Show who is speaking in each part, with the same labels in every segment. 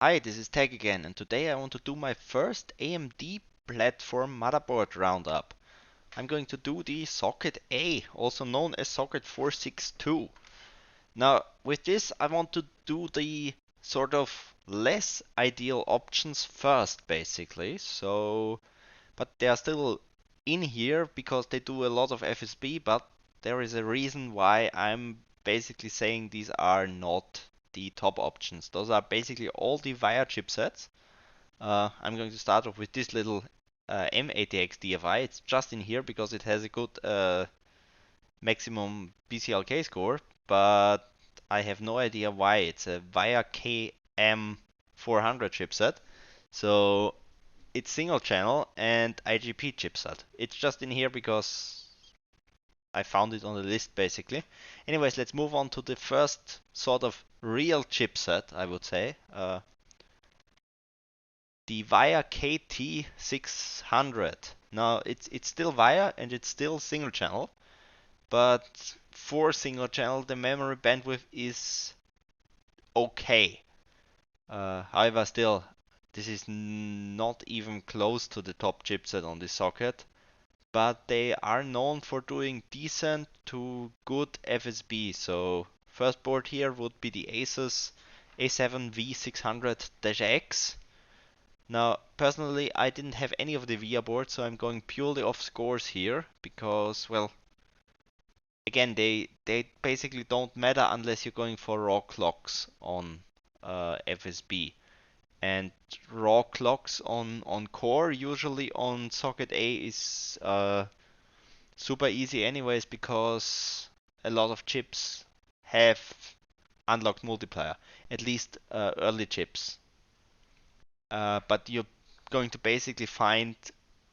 Speaker 1: Hi, this is Tech again, and today I want to do my first AMD platform motherboard roundup. I'm going to do the socket A, also known as socket 462. Now, with this, I want to do the sort of less ideal options first, basically. But they are still in here because they do a lot of FSB, but there is a reason why I'm basically saying these are not the top options. Those are basically all the VIA chipsets. I'm going to start off with this little M80X DFI. It's just in here because it has a good maximum BCLK score, but I have no idea why. It's a VIA KM400 chipset. So it's single channel and IGP chipset. It's just in here because I found it on the list basically. Anyways, let's move on to the first sort of real chipset, I would say. The VIA KT600. Now it's still VIA and it's still single channel, but for single channel the memory bandwidth is okay. However, still this is not even close to the top chipset on this socket. But they are known for doing decent to good FSB. So first board here would be the ASUS A7V600-X. Now personally I didn't have any of the VIA boards, so I'm going purely off scores here because, well, again, they basically don't matter unless you're going for raw clocks on FSB. And raw clocks on core usually on socket A is super easy anyways because a lot of chips have unlocked multiplier, at least early chips. But you're going to basically find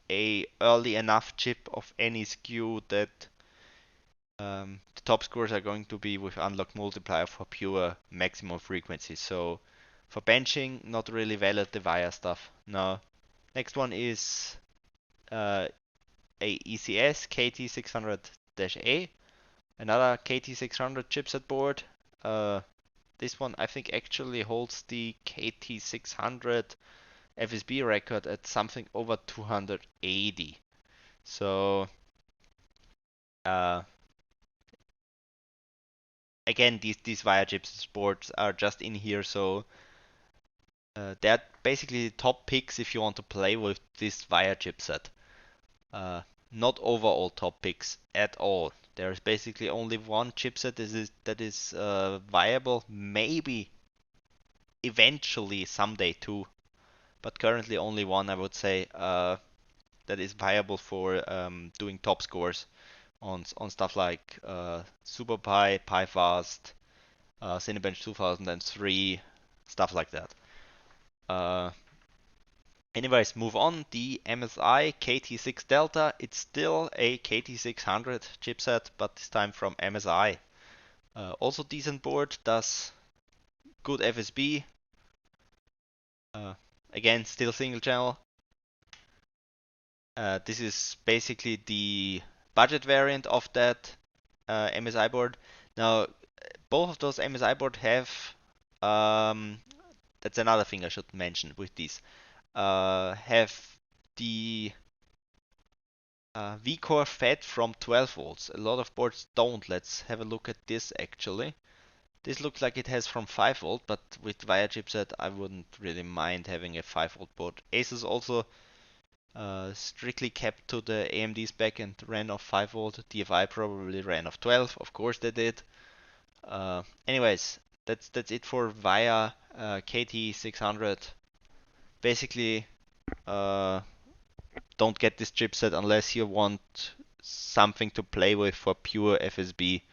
Speaker 1: a early enough chip of any SKU that the top scores are going to be with unlocked multiplier for pure maximum frequency. So for benching, not really valid the VIA stuff. Now, next one is a ECS KT600-A. Another KT600 chipset board. This one I think actually holds the KT600 FSB record at something over 280. So uh, again, these VIA chipset boards are just in here, so they're basically the top picks if you want to play with this VIA chipset. Uh, Not overall top picks at all. There's basically only one chipset that is viable, maybe eventually someday two, but currently only one I would say that is viable for doing top scores on stuff like SuperPi, PiFast, Cinebench 2003, stuff like that. Uh, Anyways, move on. The MSI KT6 Delta, it's still a KT600 chipset, but this time from MSI. Also decent board, does good FSB. Again, still single channel. This is basically the budget variant of that MSI board. Now, both of those MSI board have, that's another thing I should mention with these, have the V-core fed from 12 volts. A lot of boards don't. Let's have a look at this actually. This looks like it has from 5 volt, but with VIA chipset I wouldn't really mind having a 5 volt board. ASUS also strictly kept to the AMD spec and ran off 5 volt. DFI probably ran off 12, of course they did. Anyways, that's it for VIA KT600. Basically, don't get this chipset unless you want something to play with for pure FSB.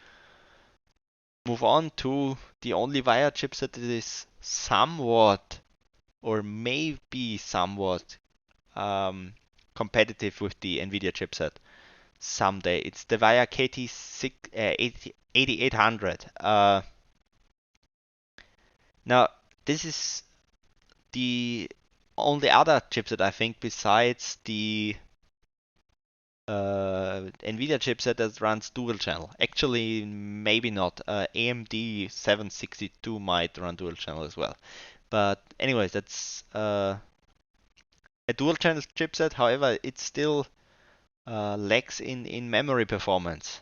Speaker 1: Move on to the only VIA chipset that is somewhat or maybe somewhat competitive with the NVIDIA chipset someday. It's the VIA KT8800. Now, this is the only other chipset I think besides the NVIDIA chipset that runs dual channel. Actually, maybe not. AMD 762 might run dual channel as well. But anyways, that's a dual channel chipset. However, it still lacks in memory performance.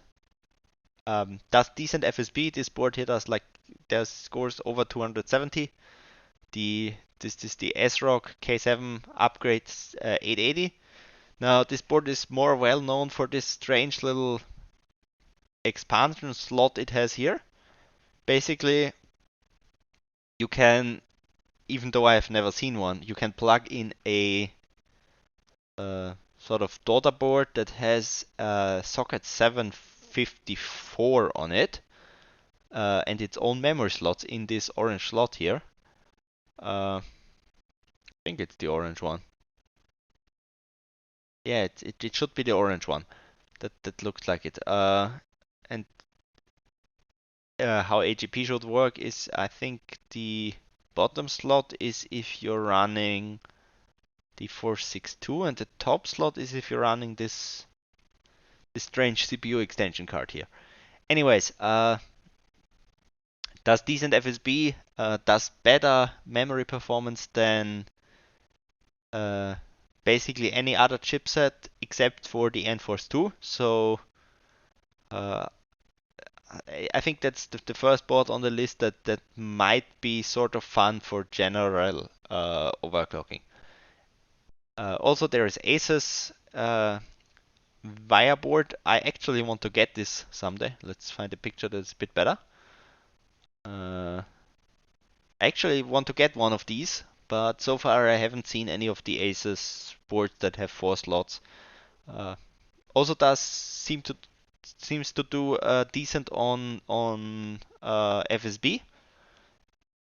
Speaker 1: Does decent FSB. This board here does like there's scores over 270. This is the ASRock K7 upgrades 880. Now this board is more well known for this strange little expansion slot it has here. Basically, you can, even though I have never seen one, you can plug in a sort of daughter board that has socket 754 on it and its own memory slots in this orange slot here. I think it's the orange one. Yeah, it should be the orange one. That looks like it. And how AGP should work is, I think the bottom slot is if you're running the 462, and the top slot is if you're running this strange CPU extension card here. Anyways, does decent FSB, does better memory performance than basically any other chipset except for the Enforce 2. So uh, I think that's the first board on the list that might be sort of fun for general overclocking. Also, there is ASUS Via board. I actually want to get this someday. Let's find a picture that's a bit better. I actually want to get one of these, but so far I haven't seen any of the ASUS boards that have 4 slots. Also does seems to do decent on FSB.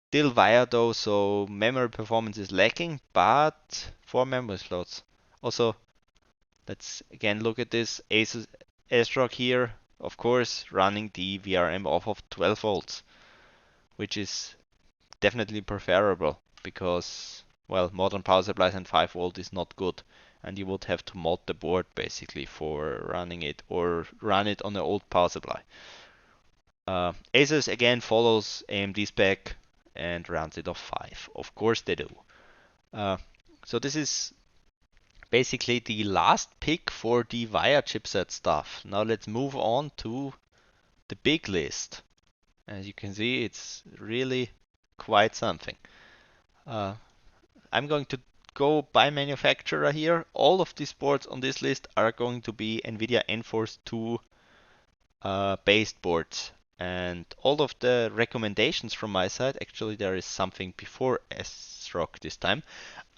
Speaker 1: Still Via though, so memory performance is lacking, but 4 memory slots. Also, let's again look at this ASUS ASRock here, of course, running the VRM off of 12 volts, which is definitely preferable because, well, modern power supplies and 5 volt is not good, and you would have to mod the board basically for running it or run it on an old power supply. ASUS again follows AMD spec and runs it off 5. Of course they do. So this is basically the last pick for the Via chipset stuff. Now let's move on to the big list. As you can see, it's really quite something. I'm going to go by manufacturer here. All of these boards on this list are going to be NVIDIA Enforce 2 based boards. And all of the recommendations from my side, actually there is something before ASRock this time.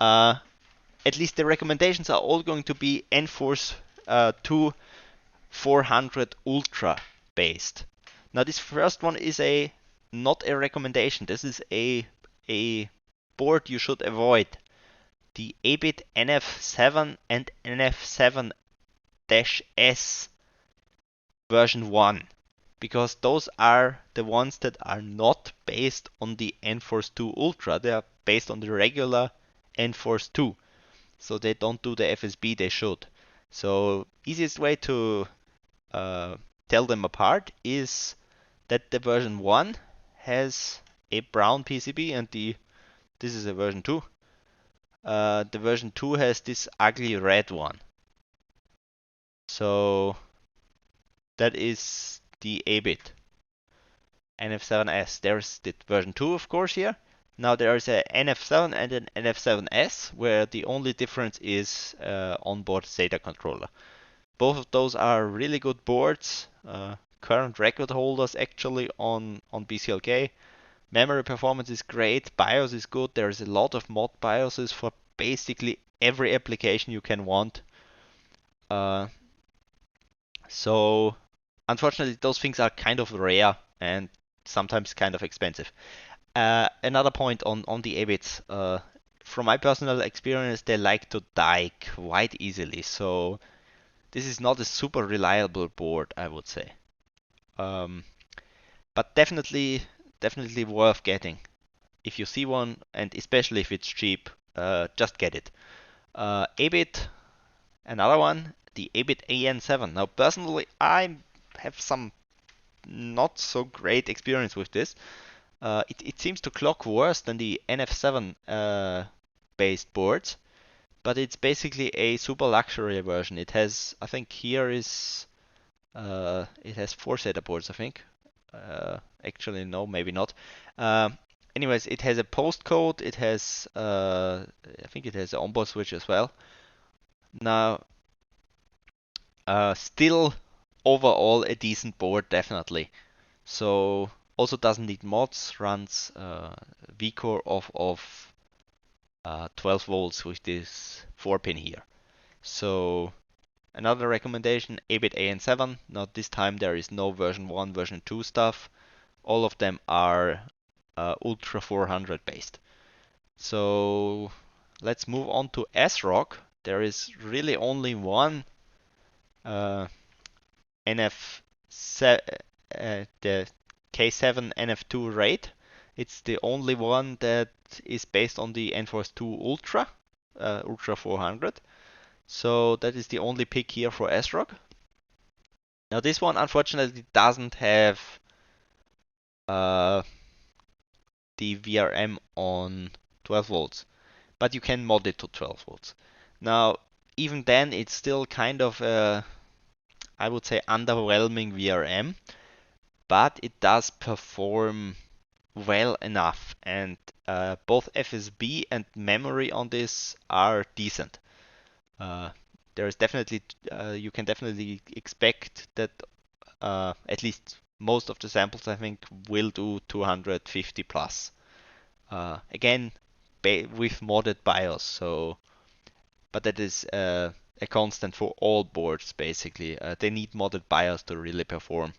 Speaker 1: At least the recommendations are all going to be Enforce 2 400 Ultra based. Now this first one is not a recommendation. This is a board you should avoid. The Abit NF7 and NF7-S version 1, because those are the ones that are not based on the Enforce 2 Ultra. They are based on the regular Enforce 2. So they don't do the FSB they should. So easiest way to tell them apart is that the version 1 has a brown PCB and this is a version 2. The version 2 has this ugly red one. So that is the Abit NF7S. There's the version 2 of course here. Now there is a NF7 and an NF7S where the only difference is onboard SATA controller. Both of those are really good boards. Current record holders actually on BCLK. Memory performance is great. BIOS is good. There is a lot of mod BIOSes for basically every application you can want. So unfortunately those things are kind of rare and sometimes kind of expensive. Another point on the Abits. From my personal experience, they like to die quite easily. So this is not a super reliable board, I would say. But definitely worth getting. If you see one, and especially if it's cheap, just get it. Abit, another one. the Abit AN7. Now, personally, I have some not so great experience with this. It seems to clock worse than the NF7 based boards, but it's basically a super luxury version. It has, I think here is, it has 4 SATA ports, I think. Actually, no, maybe not. Anyways, it has a postcode. It has, I think it has an onboard switch as well. Now, still overall a decent board, definitely. So also doesn't need mods. Runs vCore of 12 volts with this 4-pin here. So another recommendation, Abit AN7. Now this time there is no version 1, version 2 stuff. All of them are Ultra 400 based. So let's move on to ASRock. There is really only one the K7 NF2 RAID. It's the only one that is based on the Enforce 2 Ultra, Ultra 400. So that is the only pick here for ASRock. Now this one unfortunately doesn't have the VRM on 12 volts, but you can mod it to 12 volts. Now even then it's still kind of I would say underwhelming VRM, but it does perform well enough, and both FSB and memory on this are decent. Uh, there is definitely you can definitely expect that at least most of the samples I think will do 250 plus. Again, with modded BIOS, so but that is a constant for all boards basically. They need modded BIOS to really perform.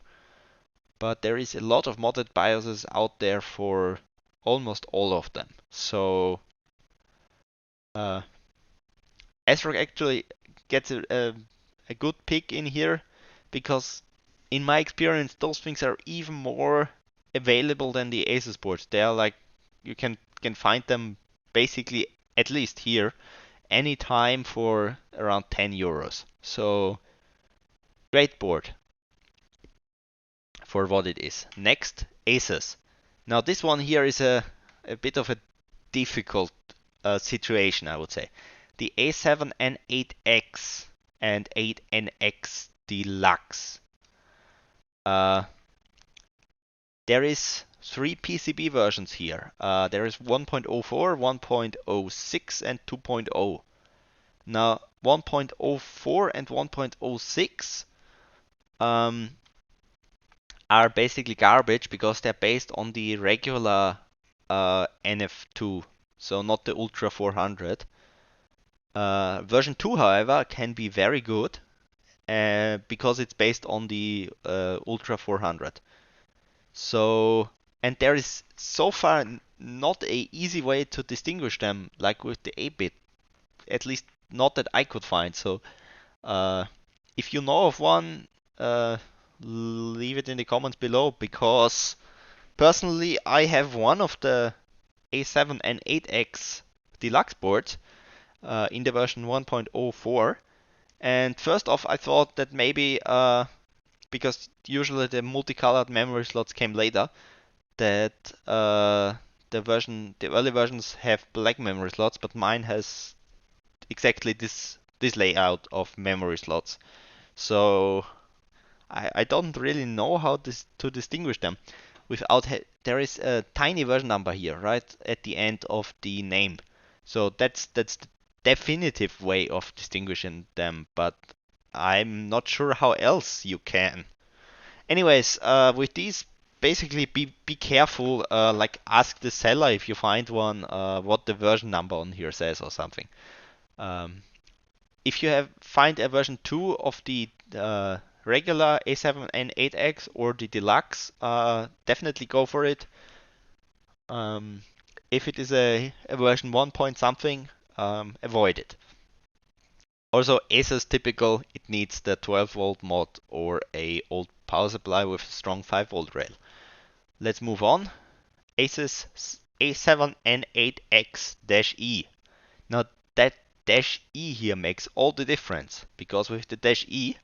Speaker 1: But there is a lot of modded BIOSes out there for almost all of them. So uh, ASRock actually gets a good pick in here because in my experience those things are even more available than the ASUS boards. They are like you can find them basically at least here anytime for around 10 euros. So great board for what it is. Next, ASUS. Now this one here is a bit of a difficult situation, I would say. The A7N8X and 8NX Deluxe. There is 3 PCB versions here. There is 1.04, 1.06, and 2.0. Now 1.04 and 1.06 are basically garbage because they're based on the regular NF2, so not the Ultra 400. Version 2, however, can be very good because it's based on the Ultra 400. So, and there is so far not a easy way to distinguish them like with the 8-bit, at least not that I could find. So, if you know of one, leave it in the comments below because personally I have one of the A7 and 8X Deluxe boards in the version 1.04. And first off, I thought that maybe because usually the multicolored memory slots came later, that the early versions have black memory slots, but mine has exactly this layout of memory slots. So I don't really know how to distinguish them without there is a tiny version number here right at the end of the name, so that's the definitive way of distinguishing them, but I'm not sure how else you can. Anyways, with these, basically be careful, like ask the seller if you find one what the version number on here says or something. um, if you find a version 2 of the regular A7 and 8X or the Deluxe, definitely go for it. If it is a version 1 point something, avoid it. Also, ASUS typical, it needs the 12 volt mod or a old power supply with a strong 5 volt rail. Let's move on. ASUS A7N8X-E. Now that dash E here makes all the difference, because with the dash E,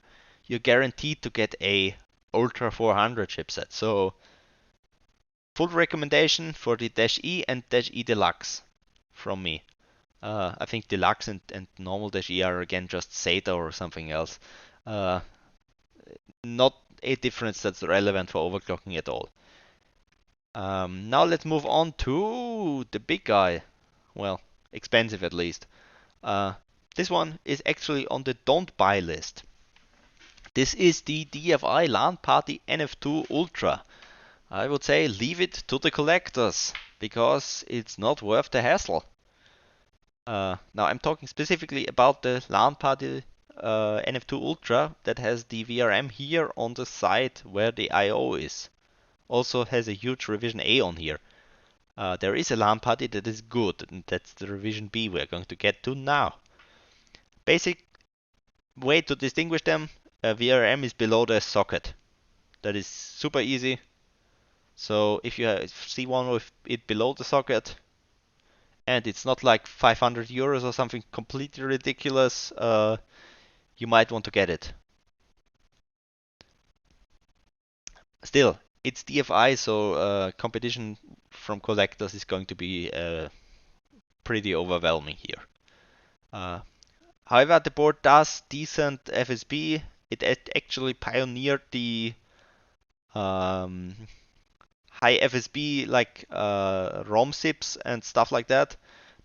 Speaker 1: you're guaranteed to get a Ultra 400 chipset. So full recommendation for the dash E and dash E Deluxe from me. I think Deluxe and normal dash E are again just SATA or something else. Not a difference that's relevant for overclocking at all. Now let's move on to the big guy. Well, expensive at least. This one is actually on the don't buy list. This is the DFI LAN Party NF2 Ultra. I would say leave it to the collectors because it's not worth the hassle. Now I'm talking specifically about the LAN Party NF2 Ultra that has the VRM here on the side where the I/O is. Also has a huge revision A on here. There is a LAN Party that is good, and that's the revision B we're going to get to now. Basic way to distinguish them, VRM is below the socket. That is super easy. So if you see one with it below the socket, and it's not like 500 euros or something completely ridiculous, you might want to get it. Still, it's DFI, so competition from collectors is going to be pretty overwhelming here. However, the board does decent FSB. It actually pioneered the high FSB like ROM zips and stuff like that.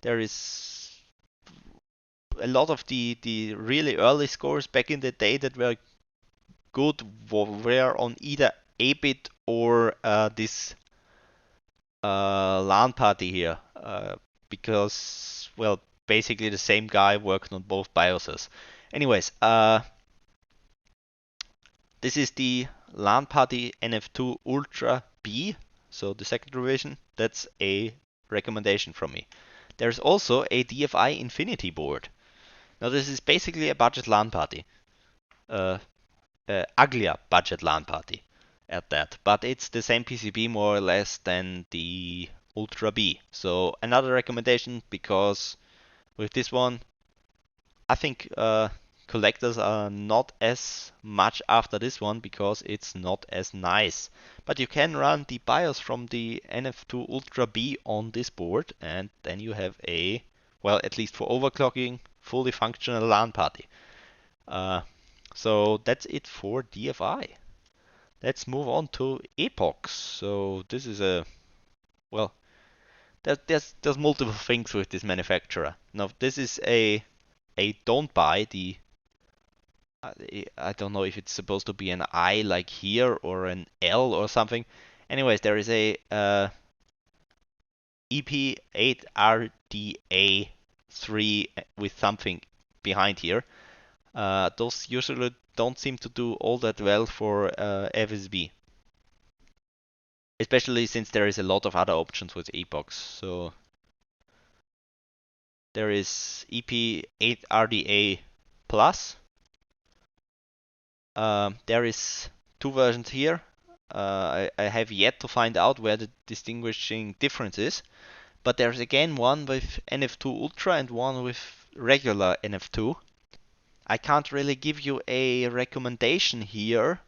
Speaker 1: There is a lot of the really early scores back in the day that were good were on either Abit or this LAN party here, because well, basically the same guy worked on both BIOSes. Anyways, this is the LAN Party NF2 Ultra B, so the second revision. That's a recommendation from me. There's also a DFI Infinity board. Now this is basically a budget LAN party. Uglier budget LAN party at that, but it's the same PCB more or less than the Ultra B. So another recommendation, because with this one, I think collectors are not as much after this one because it's not as nice. But you can run the BIOS from the NF2 Ultra B on this board, and then you have a, well, at least for overclocking, fully functional LAN party. So that's it for DFI. Let's move on to EPoX. So this is a, well, there's multiple things with this manufacturer. Now this is a don't buy. The I don't know if it's supposed to be an I like here or an L or something. Anyways, there is a EP8RDA3 with something behind here. Those usually don't seem to do all that well for FSB, especially since there is a lot of other options with EPoX. So there is EP8RDA Plus. There is two versions here. I have yet to find out where the distinguishing difference is, but there's again one with NF2 Ultra and one with regular NF2. I can't really give you a recommendation here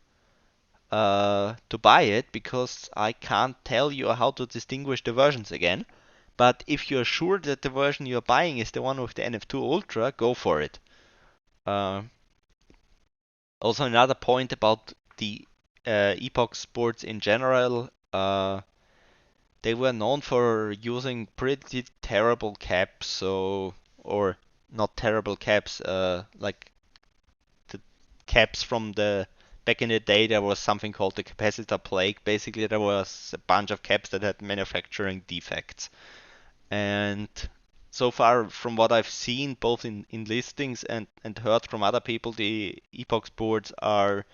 Speaker 1: to buy it because I can't tell you how to distinguish the versions again. But if you're sure that the version you're buying is the one with the NF2 Ultra, go for it. Also, another point about the EPoX boards in general, they were known for using pretty terrible caps, so, or not terrible caps, like the caps from the back in the day. There was something called the capacitor plague. Basically, there was a bunch of caps that had manufacturing defects, and so far from what I've seen both in listings and heard from other people, the EPoX boards are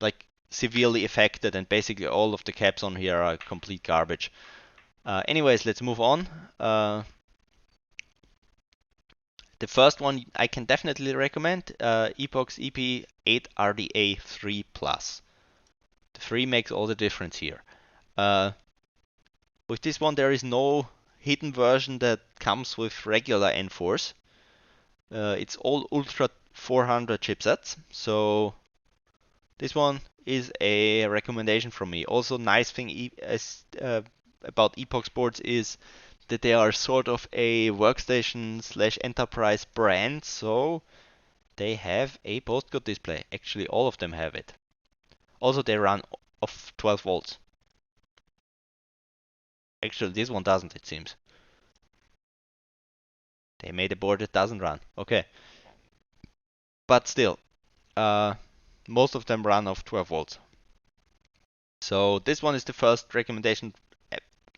Speaker 1: like severely affected, and basically all of the caps on here are complete garbage. Anyways, let's move on. The first one I can definitely recommend, EPoX EP8RDA3 Plus. The 3 makes all the difference here. With this one there is no hidden version that comes with regular Enforce. It's all Ultra 400 chipsets. So this one is a recommendation from me. Also, nice thing about EPoX boards is that they are sort of a workstation slash enterprise brand. So they have a postcode display. Actually, all of them have it. Also, they run off 12 volts. Actually, this one doesn't, it seems. They made a board that doesn't run. Okay. But still, uh, most of them run off 12 volts. So this one is the first recommendation,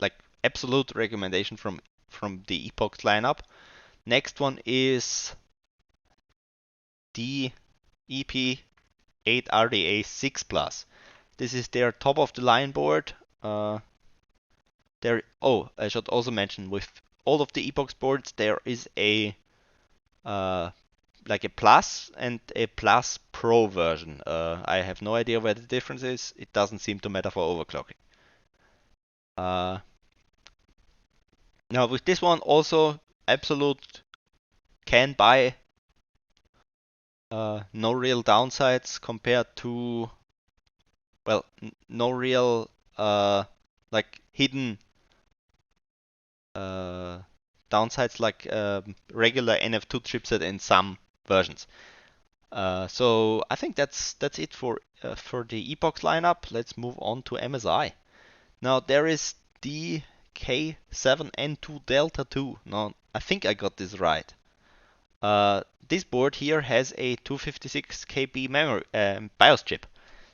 Speaker 1: like absolute recommendation from the EPoX lineup. Next one is the EP8RDA6 Plus. This is their top of the line board. I should also mention with all of the EPoX boards there is a uh, like a Plus and a Plus Pro version. I have no idea where the difference is. It doesn't seem to matter for overclocking. Now with this one also absolute can buy, no real downsides compared to, well, no real like hidden uh, downsides like regular NF2 chipset in some versions. So I think that's it for the EPoX lineup. Let's move on to MSI. Now there is the K7N2 Delta 2. Now I think I got this right. This board here has a 256 KB memory BIOS chip.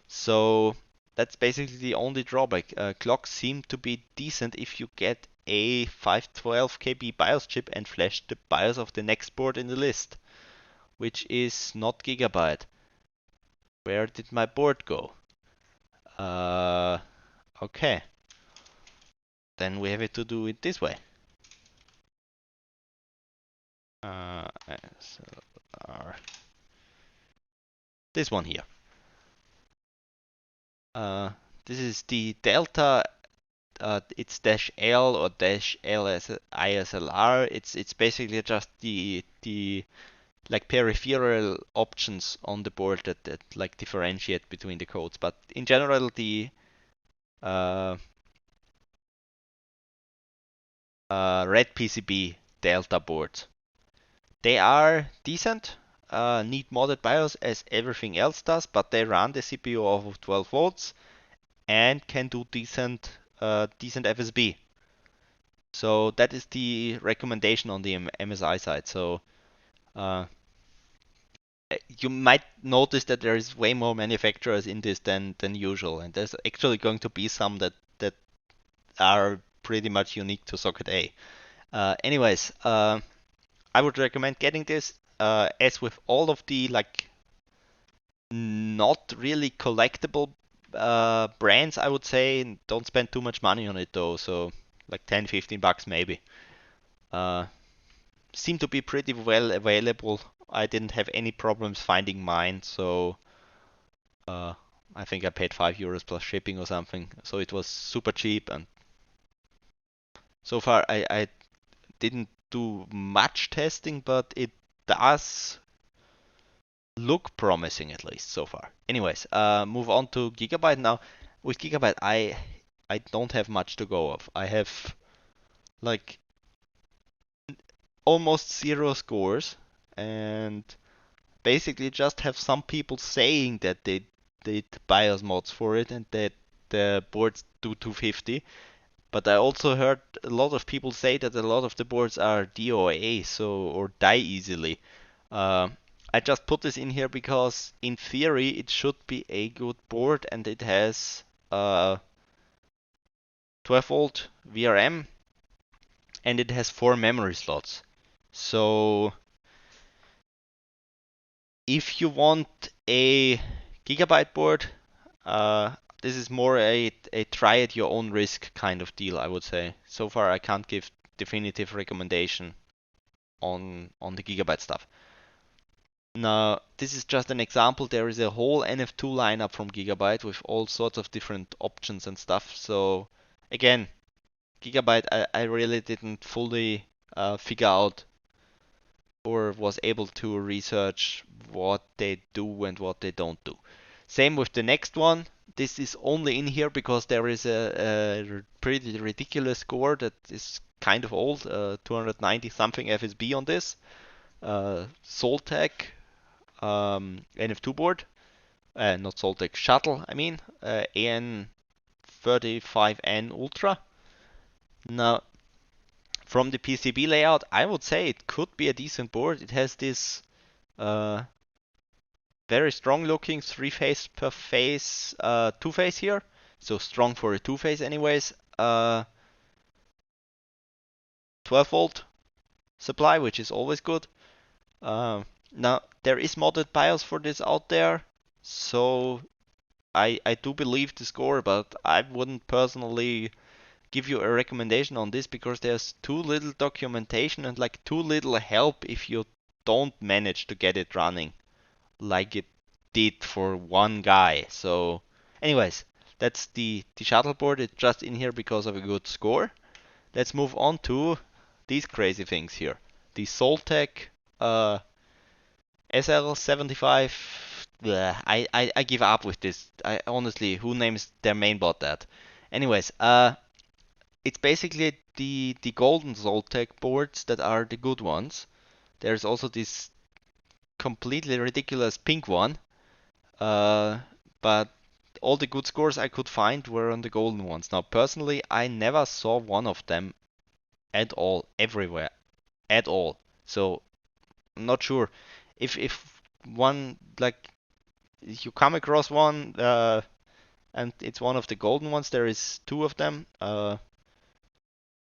Speaker 1: So that's basically the only drawback. Clocks seem to be decent if you get a 512 KB BIOS chip and flash the BIOS of the next board in the list, which is not Gigabyte. Where did my board go? Okay. Then we have it to do it this way. ASRock. This one here. This is the Delta. It's dash L or dash ISLR. It's basically just the like peripheral options on the board that like differentiate between the codes. But in general, the uh, red PCB Delta boards, they are decent. Need modded BIOS as everything else does, but they run the CPU off of 12 volts and can do decent FSB. So that is the recommendation on the MSI side. So uh, you might notice that there is way more manufacturers in this than usual, and there's actually going to be some that are pretty much unique to Socket A. Anyways, I would recommend getting this. As with all of the like not really collectible brands, I would say don't spend too much money on it though. So like 10, 15 bucks maybe. Uh, Seem to be pretty well available. I didn't have any problems finding mine, so uh, I think I paid €5 plus shipping or something. So it was super cheap, and so far I didn't do much testing, but it does look promising at least so far. Anyways, move on to Gigabyte now. With Gigabyte, I don't have much to go off. I have like almost zero scores, and basically just have some people saying that they did BIOS mods for it and that the boards do 250. But I also heard a lot of people say that a lot of the boards are DOA, so or die easily. Uh, I just put this in here because in theory it should be a good board and it has 12 volt VRM and it has 4 memory slots. So if you want a Gigabyte board, this is more a try at your own risk kind of deal, I would say. So far, I can't give definitive recommendation on the Gigabyte stuff. Now, this is just an example. There is a whole NF2 lineup from Gigabyte with all sorts of different options and stuff. So again, Gigabyte, I really didn't fully figure out or was able to research what they do and what they don't do. Same with the next one. This is only in here because there is a pretty ridiculous score that is kind of old, 290 something FSB on this. Soltek NF2 board, not Soltek, Shuttle, I mean, AN35N Ultra. Now, from the PCB layout, I would say it could be a decent board. It has this very strong looking 3-phase per phase 2-phase here. So strong for a 2-phase anyways. 12 volt supply, which is always good. Now, there is modded BIOS for this out there. So I do believe the score, but I wouldn't personally give you a recommendation on this because there's too little documentation and like too little help if you don't manage to get it running like it did for one guy. So anyways, that's the shuttle board. It's just in here because of a good score. Let's move on to these crazy things here. The Soltek SL75. I give up with this. I honestly, who names their mainboard that? Anyways, it's basically the golden Soltek boards that are the good ones. There's also this completely ridiculous pink one, but all the good scores I could find were on the golden ones. Now, personally, I never saw one of them at all, everywhere, at all. So, I'm not sure if one like if you come across one and it's one of the golden ones. There is two of them.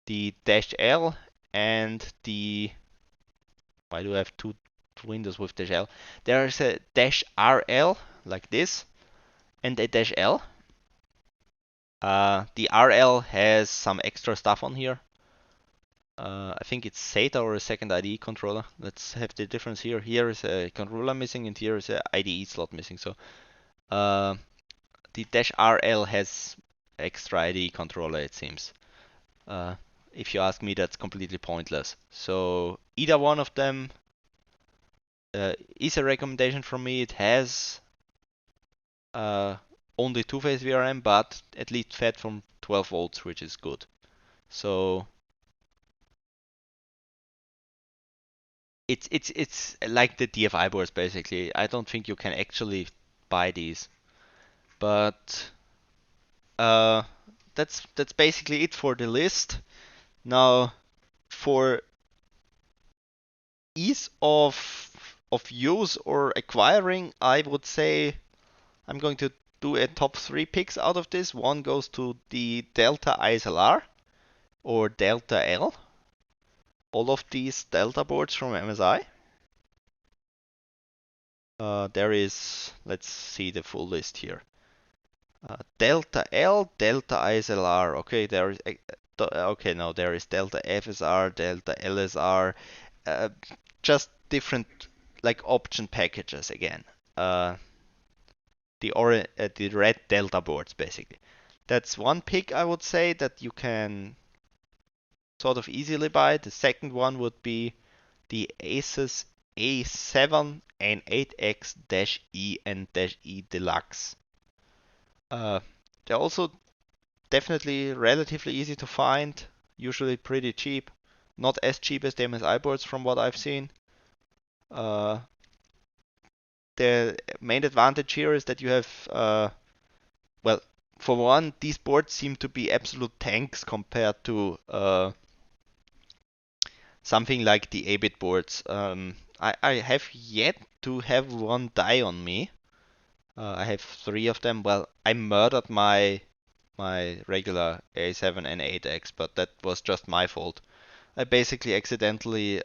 Speaker 1: The Dash L and the, why do I have two windows with Dash L? There's a Dash RL like this and a Dash L. The RL has some extra stuff on here. I think it's SATA or a second IDE controller. Let's have the difference here. Here is a controller missing and here is a IDE slot missing. So the Dash RL has extra IDE controller, it seems. If you ask me, that's completely pointless. So either one of them is a recommendation from me. It has only 2-phase VRM, but at least fed from 12 volts, which is good. So it's like the DFI boards basically. I don't think you can actually buy these, but that's basically it for the list. Now, for ease of use or acquiring, I would say I'm going to do a top 3 picks out of this. One goes to the Delta ISLR or Delta L. All of these Delta boards from MSI. There is, let's see the full list here. Delta L, Delta ISLR. Okay, there is. Okay, no, there is Delta FSR, Delta LSR. Just different like option packages again. The red Delta boards basically. That's one pick I would say that you can sort of easily buy. The second one would be the ASUS A7 and 8X-E and -E Deluxe. They're also definitely relatively easy to find, usually pretty cheap. Not as cheap as the MSI boards from what I've seen. The main advantage here is that you have, well, for one, these boards seem to be absolute tanks compared to something like the Abit boards. I have yet to have one die on me. I have 3 of them. Well, I murdered my regular A7 and 8X, but that was just my fault. I basically accidentally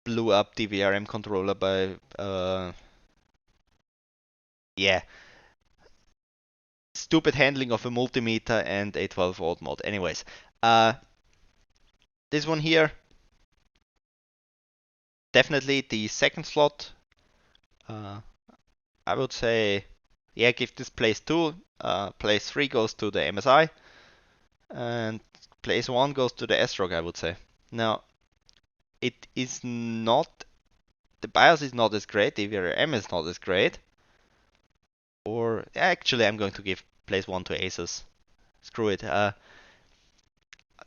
Speaker 1: blew up the VRM controller by yeah, stupid handling of a multimeter and a 12 volt mod. Anyways, this one here, definitely the second slot. I would say, yeah, give this place 2. Place 3 goes to the MSI, and place 1 goes to the ASRock, I would say. Now, it is not, the BIOS is not as great, the VRM is not as great. Or actually, I'm going to give place 1 to ASUS. Screw it.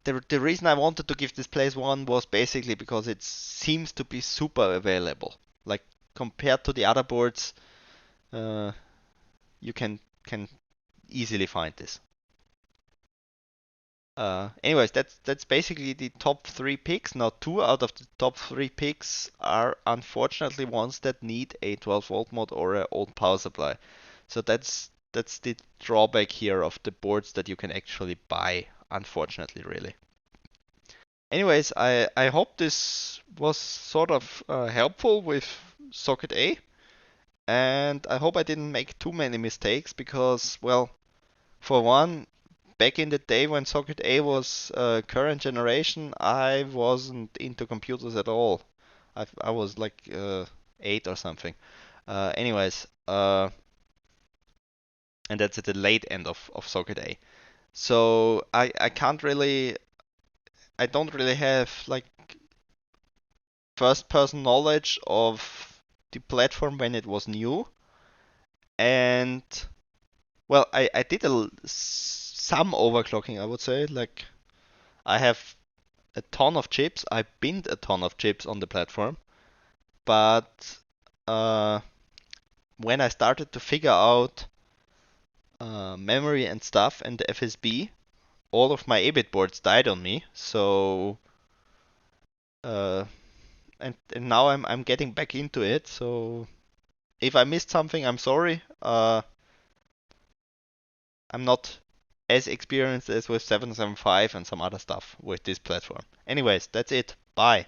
Speaker 1: The reason I wanted to give this place 1 was basically because it seems to be super available. Like compared to the other boards, uh, you can easily find this. Anyways, that's basically the top 3 picks. Now, 2 out of the top 3 picks are unfortunately ones that need a 12-volt mod or an old power supply. So that's the drawback here of the boards that you can actually buy, unfortunately, really. Anyways, I hope this was sort of helpful with socket A, and I hope I didn't make too many mistakes because, well, for one, back in the day when socket A was current generation, I wasn't into computers at all. I was like 8 or something. Anyways, and that's at the late end of socket A. So I can't really, I don't really have like first person knowledge of the platform when it was new. And well, I did some overclocking, I would say. Like I have a ton of chips. I binned a ton of chips on the platform. But uh, when I started to figure out memory and stuff and the FSB, all of my Abit boards died on me. So uh, and now I'm getting back into it. So if I missed something, I'm sorry. I'm not as experienced as with 775 and some other stuff with this platform. Anyways, that's it. Bye.